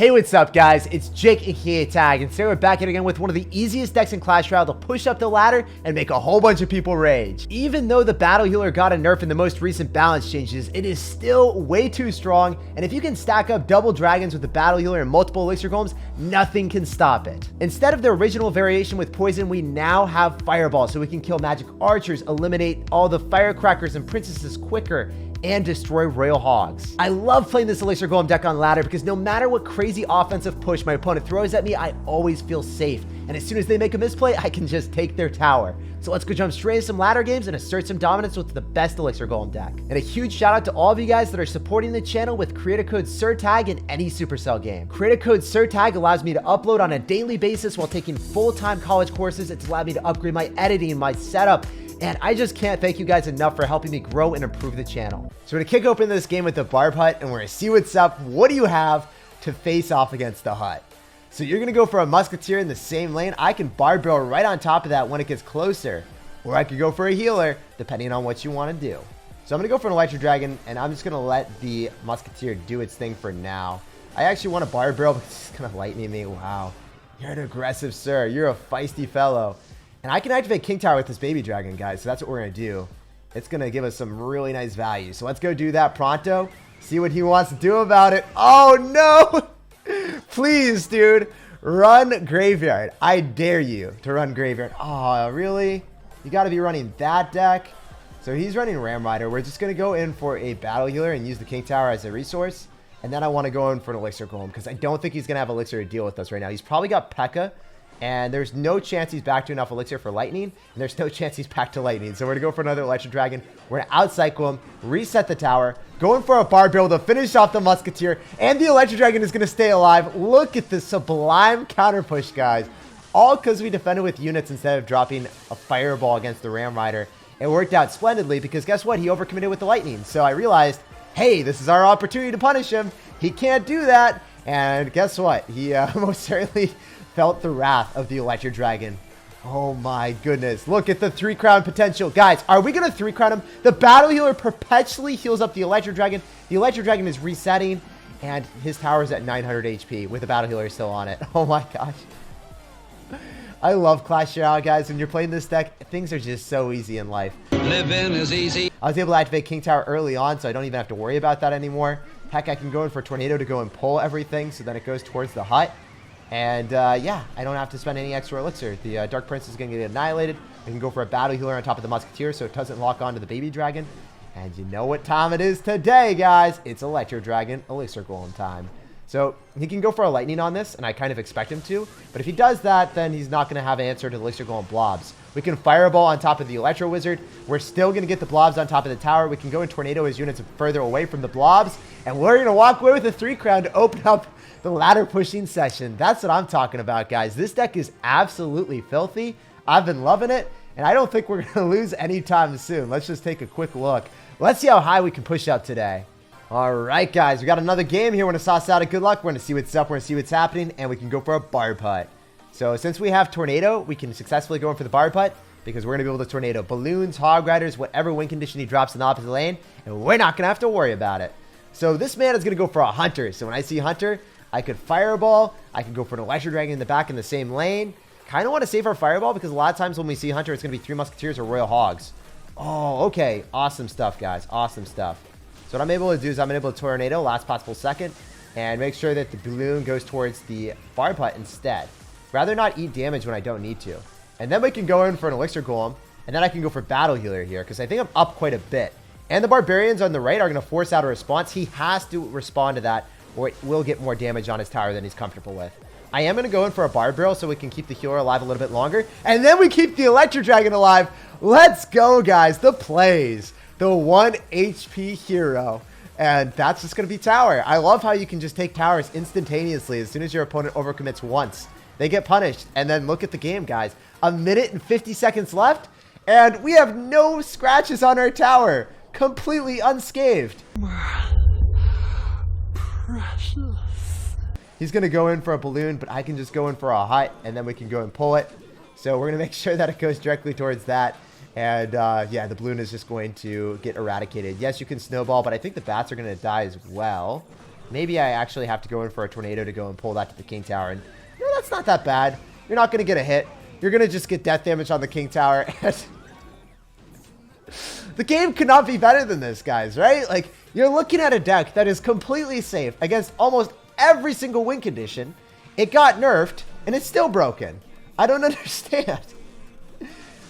Hey, what's up guys? It's Jake aka Tag, and today we're back again with one of the easiest decks in Clash Royale to push up the ladder and make a whole bunch of people rage. Even though the battle healer got a nerf in the most recent balance changes, it is still way too strong, and if you can stack up double dragons with the battle healer and multiple elixir golems, nothing can stop it. Instead of the original variation with poison, we now have fireball, so we can kill magic archers, eliminate all the firecrackers and princesses quicker, and destroy royal hogs. I love playing this elixir golem deck on ladder because no matter what crazy offensive push my opponent throws at me, I always feel safe. And as soon as they make a misplay, I can just take their tower. So let's go jump straight into some ladder games and assert some dominance with the best elixir golem deck. And a huge shout out to all of you guys that are supporting the channel with creator code SirTag in any Supercell game. Creator code SirTag allows me to upload on a daily basis while taking full-time college courses. It's allowed me to upgrade my editing, my setup, and I just can't thank you guys enough for helping me grow and improve the channel. So we're gonna kick open this game with the Barb Hut, and we're gonna see what's up. What do you have to face off against the Hut? So you're gonna go for a Musketeer in the same lane. I can Barb Barrel right on top of that when it gets closer. Or I could go for a healer, depending on what you wanna do. So I'm gonna go for an Electro Dragon, and I'm just gonna let the Musketeer do its thing for now. I actually want a Barb Barrel, but it's gonna lightning me. Wow, you're an aggressive sir. You're a feisty fellow. And I can activate King Tower with this baby dragon, guys. So that's what we're going to do. It's going to give us some really nice value. So let's go do that pronto. See what he wants to do about it. Oh, no. Please, dude. Run Graveyard. I dare you to run Graveyard. Oh, really? You got to be running that deck. So he's running Ram Rider. We're just going to go in for a Battle Healer and use the King Tower as a resource. And then I want to go in for an Elixir Golem because I don't think he's going to have Elixir to deal with us right now. He's probably got P.E.K.K.A. And there's no chance he's back to enough elixir for lightning. And there's no chance he's back to lightning. So we're going to go for another Electro Dragon. We're going to outcycle him, reset the tower, going for a Barb Barrel to finish off the Musketeer. And the Electro Dragon is going to stay alive. Look at this sublime counter push, guys. All because we defended with units instead of dropping a Fireball against the Ram Rider. It worked out splendidly because guess what? He overcommitted with the lightning. So I realized, hey, this is our opportunity to punish him. He can't do that. And guess what? He most certainly felt the wrath of the Electro Dragon. Oh my goodness. Look at the 3-crown potential. Guys, are we going to 3-crown him? The Battle Healer perpetually heals up the Electro Dragon. The Electro Dragon is resetting, and his tower is at 900 HP with the Battle Healer still on it. Oh my gosh. I love Clash Royale, guys. When you're playing this deck, things are just so easy in life. Living is easy. I was able to activate King Tower early on, so I don't even have to worry about that anymore. Heck, I can go in for Tornado to go and pull everything so that it goes towards the Hut. And yeah, I don't have to spend any extra elixir. The Dark Prince is going to get annihilated. We can go for a Battle Healer on top of the Musketeer so it doesn't lock onto the Baby Dragon. And you know what time it is today, guys. It's Electro Dragon Elixir Golem time. So he can go for a Lightning on this, and I kind of expect him to. But if he does that, then he's not going to have an answer to the Elixir Golem blobs. We can Fireball on top of the Electro Wizard. We're still going to get the blobs on top of the tower. We can go and Tornado his units further away from the blobs. And we're going to walk away with a 3-crown to open up the ladder pushing session. That's what I'm talking about, guys. This deck is absolutely filthy. I've been loving it, and I don't think we're going to lose anytime soon. Let's just take a quick look. Let's see how high we can push up today. All right, guys, we got another game here. We're going to sauce out a good luck. We're going to see what's up. We're going to see what's happening, and we can go for a Barb Hut. So since we have Tornado, we can successfully go in for the Barb Hut because we're going to be able to Tornado Balloons, Hog Riders, whatever win condition he drops in the opposite lane, and we're not going to have to worry about it. So this man is going to go for a Hunter. So when I see Hunter, I could Fireball. I could go for an Electro Dragon in the back in the same lane. Kind of want to save our Fireball because a lot of times when we see Hunter, it's going to be 3 Musketeers or Royal Hogs. Oh, okay. Awesome stuff, guys. Awesome stuff. So what I'm able to do is I'm able to Tornado last possible second and make sure that the balloon goes towards the Barb Hut instead. Rather not eat damage when I don't need to. And then we can go in for an Elixir Golem, and then I can go for Battle Healer here because I think I'm up quite a bit. And the Barbarians on the right are going to force out a response. He has to respond to that, or it will get more damage on his tower than he's comfortable with. I am going to go in for a Barb Barrel so we can keep the healer alive a little bit longer. And then we keep the Electro Dragon alive. Let's go, guys. The plays. The 1 HP hero. And that's just going to be tower. I love how you can just take towers instantaneously as soon as your opponent overcommits once. They get punished. And then look at the game, guys. 1 minute and 50 seconds left. And we have no scratches on our tower. Completely unscathed. Precious. He's going to go in for a balloon, but I can just go in for a Hut, and then we can go and pull it. So we're going to make sure that it goes directly towards that. And yeah, the balloon is just going to get eradicated. Yes, you can snowball, but I think the bats are going to die as well. Maybe I actually have to go in for a tornado to go and pull that to the king tower. And you know, that's not that bad. You're not going to get a hit. You're going to just get death damage on the king tower. The game could not be better than this, guys, right? Like, you're looking at a deck that is completely safe against almost every single win condition. It got nerfed, and it's still broken. I don't understand.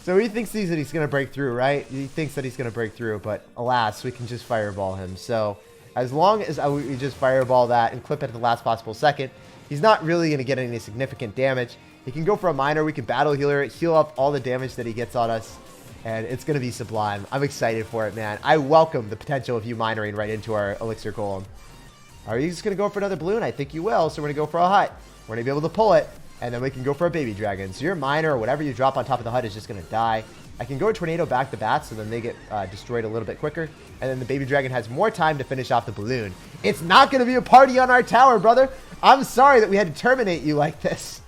So he thinks that he's going to break through, right? He thinks that he's going to break through, but alas, we can just fireball him. So as long as we just fireball that and clip it at the last possible second, he's not really going to get any significant damage. He can go for a miner. We can battle healer it, heal up all the damage that he gets on us, and it's going to be sublime. I'm excited for it, man. I welcome the potential of you minering right into our elixir golem. Are you just going to go for another balloon? I think you will, so we're going to go for a hut. We're going to be able to pull it, and then we can go for a baby dragon. So your miner or whatever you drop on top of the hut is just going to die. I can go a tornado back to bat, so then they get destroyed a little bit quicker. And then the baby dragon has more time to finish off the balloon. It's not going to be a party on our tower, brother. I'm sorry that we had to terminate you like this.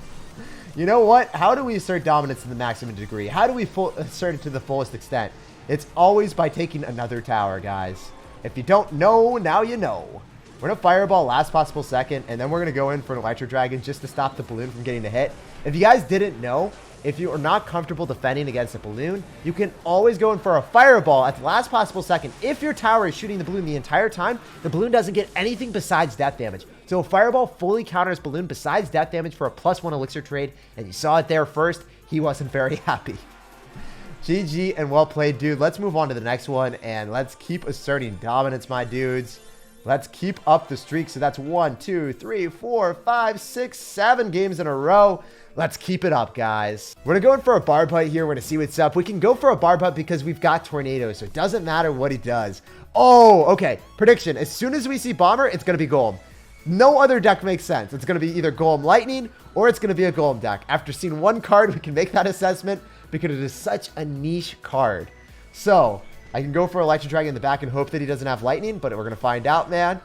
You know what? How do we assert dominance in the maximum degree? How do we assert it to the fullest extent? It's always by taking another tower, guys. If you don't know, now you know. We're going to fireball last possible second, and then we're going to go in for an electro dragon just to stop the balloon from getting a hit. If you guys didn't know, if you are not comfortable defending against a balloon, you can always go in for a fireball at the last possible second. If your tower is shooting the balloon the entire time, the balloon doesn't get anything besides death damage. So a fireball fully counters balloon besides death damage for a +1 elixir trade, and you saw it there first. He wasn't very happy. GG and well played, dude. Let's move on to the next one, and let's keep asserting dominance, my dudes. Let's keep up the streak. So that's 1, 2, 3, 4, 5, 6, 7 games in a row. Let's keep it up, guys. We're going to go in for a barb hut here. We're going to see what's up. We can go for a barb hut because we've got tornado, so it doesn't matter what he does. Oh, okay. Prediction. As soon as we see bomber, it's going to be golem. No other deck makes sense. It's going to be either golem lightning or it's going to be a golem deck. After seeing one card, we can make that assessment because it is such a niche card. So I can go for electro dragon in the back and hope that he doesn't have lightning, but we're going to find out, man.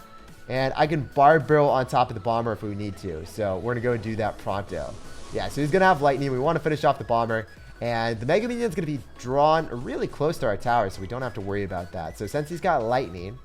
And I can barb barrel on top of the bomber if we need to. So we're going to go and do that pronto. Yeah, so he's going to have lightning. We want to finish off the bomber. And the Mega Minion's going to be drawn really close to our tower, so we don't have to worry about that. So since he's got lightning,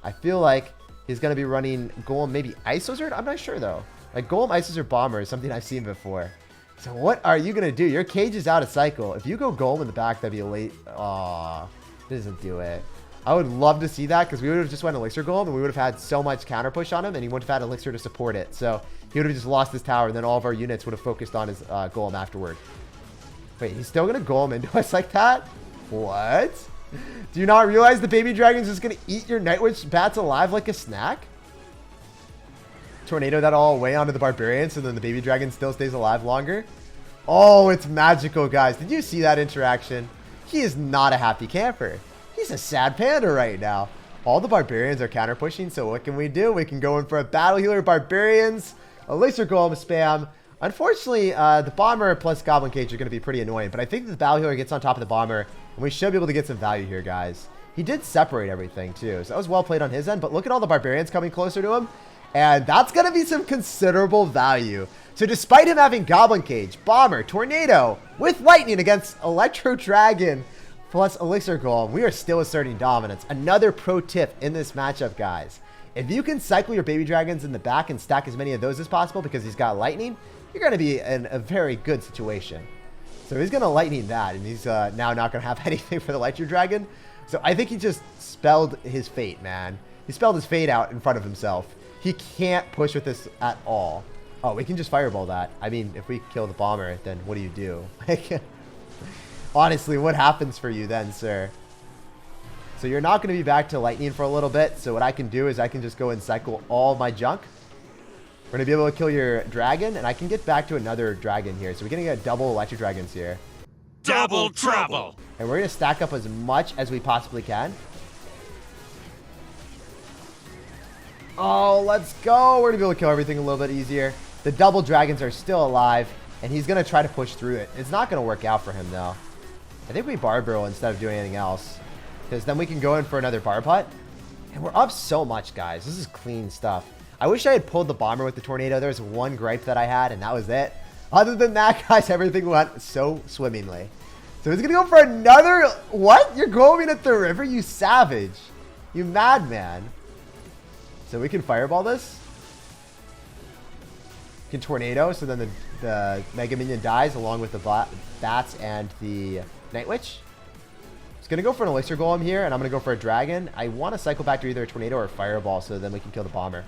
I feel like he's going to be running Golem, maybe Isozerd? I'm not sure, though. Like, Golem, Isozerd, Bomber is something I've seen before. So what are you going to do? Your cage is out of cycle. If you go Golem in the back, that'd be a late... Aw, doesn't do it. I would love to see that because we would have just went Elixir Golem and we would have had so much counter push on him and he wouldn't have had Elixir to support it. So he would have just lost his tower and then all of our units would have focused on his Golem afterward. Wait, he's still going to Golem into us like that? What? Do you not realize the baby dragon's just going to eat your Nightwitch bats alive like a snack? Tornado that all away onto the barbarian so then the baby dragon still stays alive longer? Oh, it's magical, guys. Did you see that interaction? He is not a happy camper. He's a sad panda right now. All the barbarians are counter pushing, so what can we do? We can go in for a battle healer, barbarians, elixir golem spam. Unfortunately, the bomber plus goblin cage are going to be pretty annoying, but I think the battle healer gets on top of the bomber, and we should be able to get some value here, guys. He did separate everything, too, so that was well played on his end, but look at all the barbarians coming closer to him, and that's going to be some considerable value. So despite him having goblin cage, bomber, tornado, with lightning against electro dragon, plus elixir golem, we are still asserting dominance. Another pro tip in this matchup, guys. If you can cycle your baby dragons in the back and stack as many of those as possible because he's got lightning, you're going to be in a very good situation. So he's going to lightning that, and he's now not going to have anything for the electro dragon. So I think he just spelled his fate, man. He spelled his fate out in front of himself. He can't push with this at all. Oh, we can just fireball that. I mean, if we kill the bomber, then what do you do? Honestly, what happens for you then, sir? So you're not going to be back to lightning for a little bit. So what I can do is I can just go and cycle all my junk. We're going to be able to kill your dragon, and I can get back to another dragon here. So we're going to get double electric dragons here. Double trouble! And we're going to stack up as much as we possibly can. Oh, let's go. We're going to be able to kill everything a little bit easier. The double dragons are still alive, and he's going to try to push through it. It's not going to work out for him, though. I think we barb barrel instead of doing anything else, because then we can go in for another barb hut. And we're up so much, guys. This is clean stuff. I wish I had pulled the bomber with the tornado. There was one gripe that I had, and that was it. Other than that, guys, everything went so swimmingly. So he's going to go for another... What? You're going at the river, you savage. You madman. So we can fireball this. We can tornado, so then the Mega Minion dies along with the bats and the Night Witch. It's going to go for an Elixir Golem here, and I'm going to go for a Dragon. I want to cycle back to either a Tornado or a Fireball, so then we can kill the Bomber.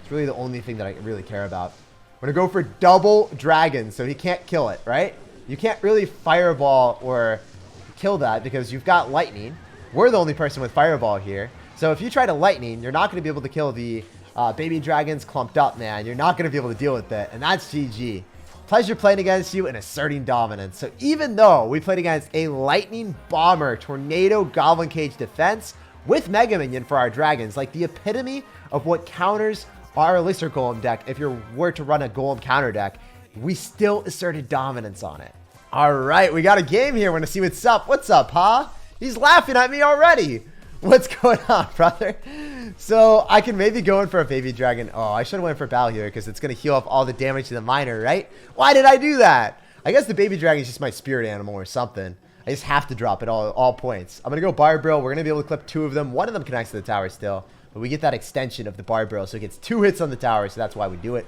It's really the only thing that I really care about. We're going to go for double Dragon, so he can't kill it, right? You can't really Fireball or kill that because you've got Lightning. We're the only person with Fireball here. So if you try to Lightning, you're not going to be able to kill the baby dragons clumped up, man. You're not going to be able to deal with it, and that's GG. Pleasure playing against you and asserting dominance. So even though we played against a Lightning Bomber Tornado Goblin Cage defense with Mega Minion for our dragons, like the epitome of what counters our Elixir Golem deck if you were to run a Golem counter deck, we still asserted dominance on it. All right, we got a game here. We're going to see what's up. What's up, huh? He's laughing at me already. What's going on, brother? So I can maybe go in for a baby dragon. Oh, I should have went for Battle Healer because it's going to heal up all the damage to the miner, right? Why did I do that? I guess the baby dragon is just my spirit animal or something. I just have to drop it all points. I'm going to go Barbarian. We're going to be able to clip 2 of them. One of them connects to the tower still. But we get that extension of the Barbarian, so it gets 2 hits on the tower, so that's why we do it.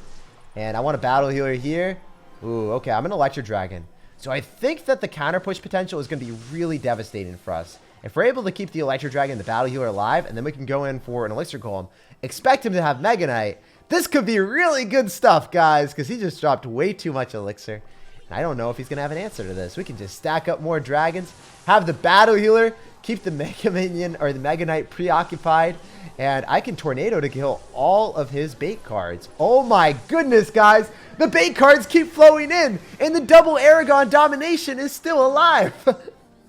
And I want a Battle Healer here. Ooh, okay. I'm an Electro Dragon. So I think that the counter push potential is going to be really devastating for us. If we're able to keep the Electro Dragon and the Battle Healer alive, and then we can go in for an Elixir Golem, expect him to have Mega Knight, this could be really good stuff, guys, because he just dropped way too much Elixir. And I don't know if he's going to have an answer to this. We can just stack up more dragons, have the Battle Healer, keep the Mega Minion or the Mega Knight preoccupied, and I can Tornado to kill all of his bait cards. Oh my goodness, guys. The bait cards keep flowing in, and the double Aragon domination is still alive.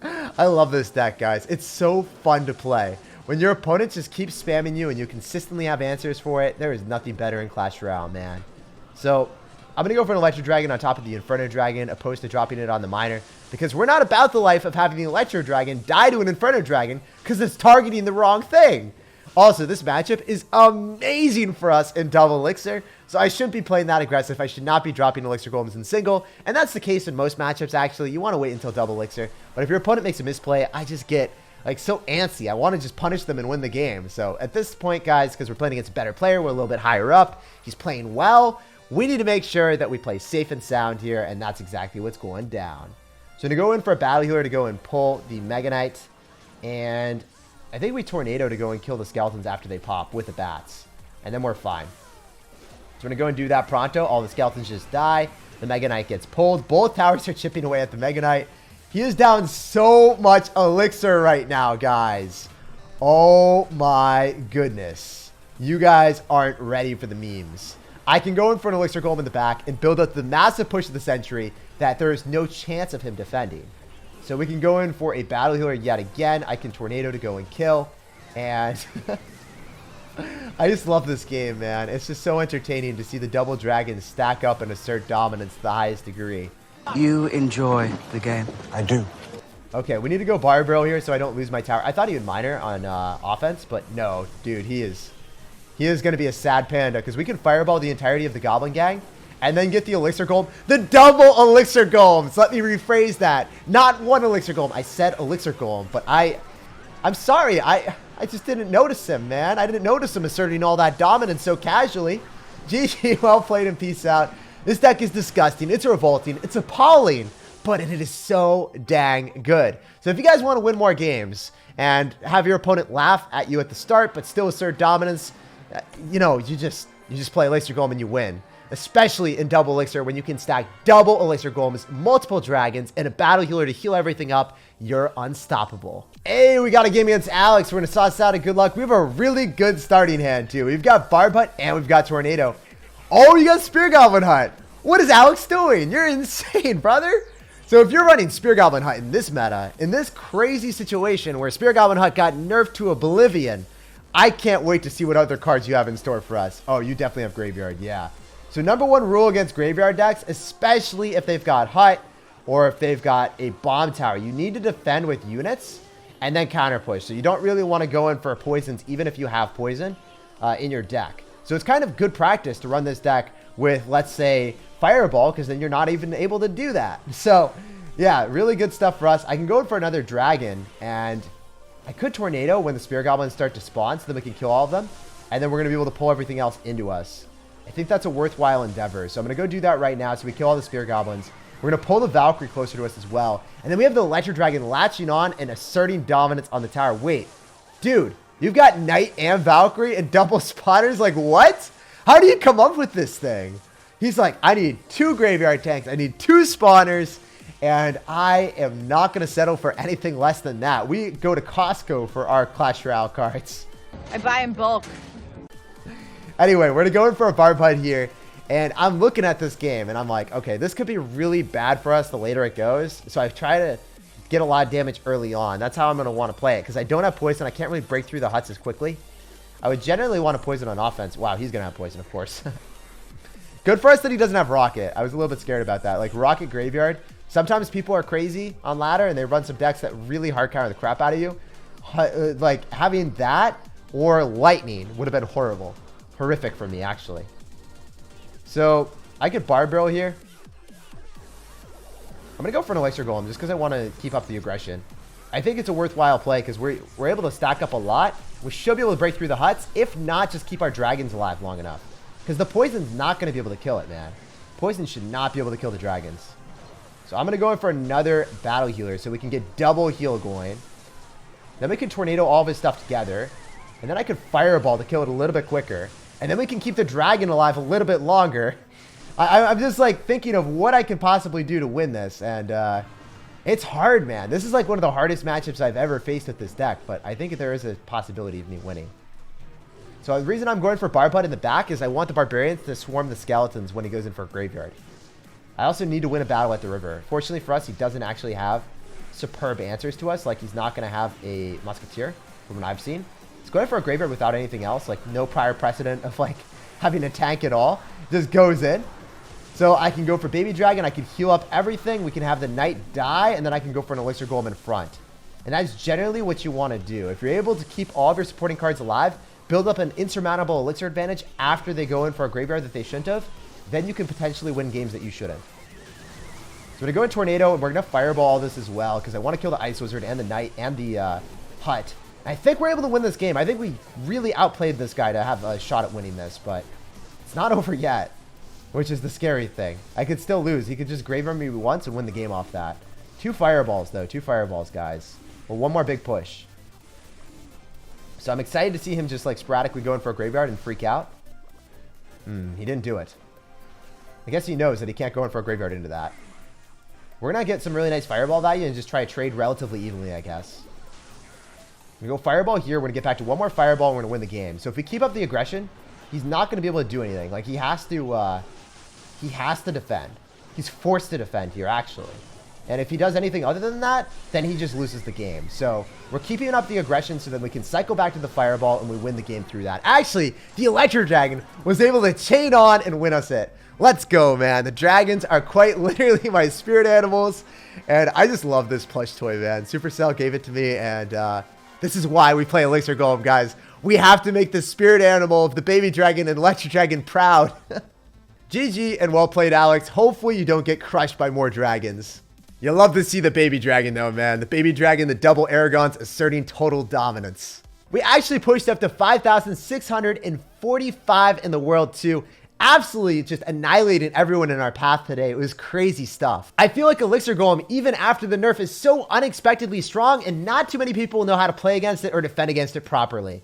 I love this deck, guys. It's so fun to play. When your opponent just keeps spamming you and you consistently have answers for it, there is nothing better in Clash Royale, man. So I'm going to go for an Electro Dragon on top of the Inferno Dragon, opposed to dropping it on the Miner, because we're not about the life of having the Electro Dragon die to an Inferno Dragon because it's targeting the wrong thing. Also, this matchup is amazing for us in double Elixir, so I shouldn't be playing that aggressive. I should not be dropping Elixir Golems in single, and that's the case in most matchups, actually. You want to wait until double Elixir, but if your opponent makes a misplay, I just get like so antsy. I want to just punish them and win the game. So at this point, guys, because we're playing against a better player, we're a little bit higher up, he's playing well, we need to make sure that we play safe and sound here, and that's exactly what's going down. So to go in for a Battle Healer to go and pull the Mega Knight, and I think we Tornado to go and kill the skeletons after they pop with the bats. And then we're fine. So we're going to go and do that pronto. All the skeletons just die. The Mega Knight gets pulled. Both towers are chipping away at the Mega Knight. He is down so much elixir right now, guys. Oh my goodness. You guys aren't ready for the memes. I can go in for an Elixir Golem in the back and build up the massive push of the Century that there is no chance of him defending. So we can go in for a Battle Healer yet again. I can Tornado to go and kill. And I just love this game, man. It's just so entertaining to see the double dragons stack up and assert dominance to the highest degree. You enjoy the game. I do. Okay, we need to go Barbarian here so I don't lose my tower. I thought he would Miner on offense, but no, dude, he is going to be a sad panda because we can Fireball the entirety of the Goblin Gang and then get the Elixir Golem. The double Elixir Golems. Let me rephrase that. Not one Elixir Golem. I said Elixir Golem, but I'm sorry. I just didn't notice him, man. I didn't notice him asserting all that dominance so casually. GG, well played and peace out. This deck is disgusting. It's revolting. It's appalling, but it is so dang good. So if you guys want to win more games and have your opponent laugh at you at the start, but still assert dominance, you know, you just play Elixir Golem and you win. Especially in double Elixir when you can stack double Elixir Golems, multiple dragons, and a Battle Healer to heal everything up. You're unstoppable. Hey, we got a game against Alex. We're going to sauce out a good luck. We have a really good starting hand, too. We've got Barb Hut and we've got Tornado. Oh, you got Spear Goblin Hut. What is Alex doing? You're insane, brother. So if you're running Spear Goblin Hut in this meta, in this crazy situation where Spear Goblin Hut got nerfed to oblivion, I can't wait to see what other cards you have in store for us. Oh, you definitely have Graveyard, yeah. So number one rule against Graveyard decks, especially if they've got Hut or if they've got a Bomb Tower, you need to defend with units and then counter push. So you don't really want to go in for poisons even if you have poison in your deck. So it's kind of good practice to run this deck with, let's say, Fireball, because then you're not even able to do that. So yeah, really good stuff for us. I can go in for another Dragon, and I could Tornado when the Spear Goblins start to spawn so then we can kill all of them. and then we're going to be able to pull everything else into us. I think that's a worthwhile endeavor. So I'm going to go do that right now so we kill all the Spear Goblins. We're going to pull the Valkyrie closer to us as well. And then we have the Electro Dragon latching on and asserting dominance on the tower. Wait, dude, you've got Knight and Valkyrie and double spotters? Like, what? How do you come up with this thing? He's like, I need 2 graveyard tanks. I need 2 spawners. And I am not going to settle for anything less than that. We go to Costco for our Clash Royale cards. I buy in bulk. Anyway, we're going to go in for a Barb Hunt here. And I'm looking at this game and I'm like, okay, this could be really bad for us the later it goes. So I try to get a lot of damage early on. That's how I'm going to want to play it. Because I don't have poison. I can't really break through the huts as quickly. I would generally want to poison on offense. Wow, he's going to have poison, of course. Good for us that he doesn't have Rocket. I was a little bit scared about that. Like, Rocket Graveyard. Sometimes people are crazy on ladder and they run some decks that really hard counter the crap out of you. Like, having that or Lightning would have been horrible. Horrific for me, actually. So, I could Barb Barrel here. I'm going to go for an Elixir Golem just because I want to keep up the aggression. I think it's a worthwhile play because we're able to stack up a lot. We should be able to break through the huts. If not, just keep our dragons alive long enough. Because the poison's not going to be able to kill it, man. Poison should not be able to kill the dragons. So I'm going to go in for another battle healer so we can get double heal going. Then we can tornado all of his stuff together. And then I could fireball to kill it a little bit quicker. And then we can keep the dragon alive a little bit longer. I'm just like thinking of what I can possibly do to win this. And it's hard, man. This is like one of the hardest matchups I've ever faced with this deck. But I think there is a possibility of me winning. So the reason I'm going for Barb Hunt in the back is I want the Barbarians to swarm the Skeletons when he goes in for a Graveyard. I also need to win a battle at the river. Fortunately for us, he doesn't actually have superb answers to us. Like, he's not going to have a Musketeer from what I've seen. He's going for a Graveyard without anything else. Like, no prior precedent of, like, having a tank at all. Just goes in. So I can go for Baby Dragon. I can heal up everything. We can have the Knight die. And then I can go for an Elixir Golem in front. And that's generally what you want to do. If you're able to keep all of your supporting cards alive, build up an insurmountable Elixir advantage after they go in for a Graveyard that they shouldn't have, then you can potentially win games that you shouldn't. So we're going to go in Tornado, and we're going to Fireball all this as well, because I want to kill the Ice Wizard and the Knight and the Hut. And I think we're able to win this game. I think we really outplayed this guy to have a shot at winning this, but it's not over yet, which is the scary thing. I could still lose. He could just Graveyard me once and win the game off that. 2 Fireballs, though. 2 Fireballs, guys. Well, one more big push. So I'm excited to see him just, like, sporadically go in for a Graveyard and freak out. He didn't do it. I guess he knows that he can't go in for a Graveyard into that. We're going to get some really nice Fireball value and just try to trade relatively evenly, I guess. We go Fireball here. We're going to get back to one more Fireball and we're going to win the game. So if we keep up the aggression, he's not going to be able to do anything. Like, he has to defend. He's forced to defend here, actually. And if he does anything other than that, then he just loses the game. So we're keeping up the aggression so that we can cycle back to the Fireball and we win the game through that. Actually, the Electro Dragon was able to chain on and win us it. Let's go, man. The dragons are quite literally my spirit animals. And I just love this plush toy, man. Supercell gave it to me. And this is why we play Elixir Golem, guys. We have to make the spirit animal of the baby dragon and Electro Dragon proud. GG and well played, Alex. Hopefully you don't get crushed by more dragons. You'll love to see the baby dragon, though, man. The baby dragon, the double Aragons asserting total dominance. We actually pushed up to 5,645 in the world, too. Absolutely just annihilating everyone in our path today. It was crazy stuff. I feel like Elixir Golem, even after the nerf, is so unexpectedly strong, and not too many people know how to play against it or defend against it properly.